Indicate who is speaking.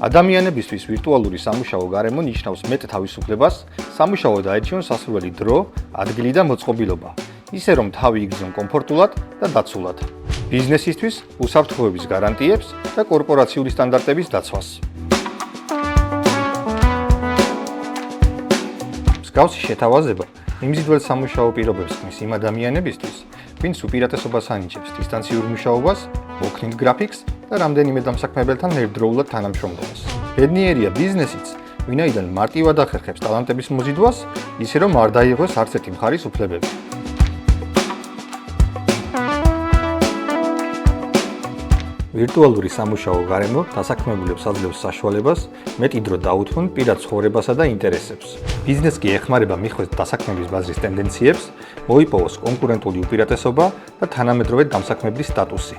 Speaker 1: ადამიანებისთვის ვირტუალური სამუშაო გარემო ნიშნავს მეტ თავისუფლებას, სამუშაო დაერჩიონ სასურველი დრო, ადგილი და მოწყობილობა, ისე რომ თავი იგრძნონ კომფორტულად და დაცულად. ბიზნესისთვის უსაფრთხოების გარანტიებს და კორპორაციული სტანდარტების დაცვას. მსგავსი შეთავაზება იმზიდველ სამუშაო პირობებს ქმნის იმ ადამიანებისთვის, ვინც უპირატესობას ანიჭებს დისტანციურ მუშაობას, მოქნილ გრაფიკს და რამდენიმე დამსაქმებელთან ერთდროულად თანამშრომლობას. ბედნიერია ბიზნესიც, ვინაიდან მარტივად ახერხებს ტალანტების მოზიდვას, ისე რომ არ დაიღოს არც ერთი მხარის უფლებები. ვირტუალური სამუშაო გარემო დასაქმებულებს აძლევს საშუალებას მეტი დრო დაუთმონ პირად ცხოვრებასა და ინტერესებს. ბიზნესს კი ეხმარება მიხვდეს დასაქმების ბაზრის ტენდენციებს, მოიპოვოს კონკურენტული უპირატესობა და თანამედროვე დამსაქმებლის სტატუსი.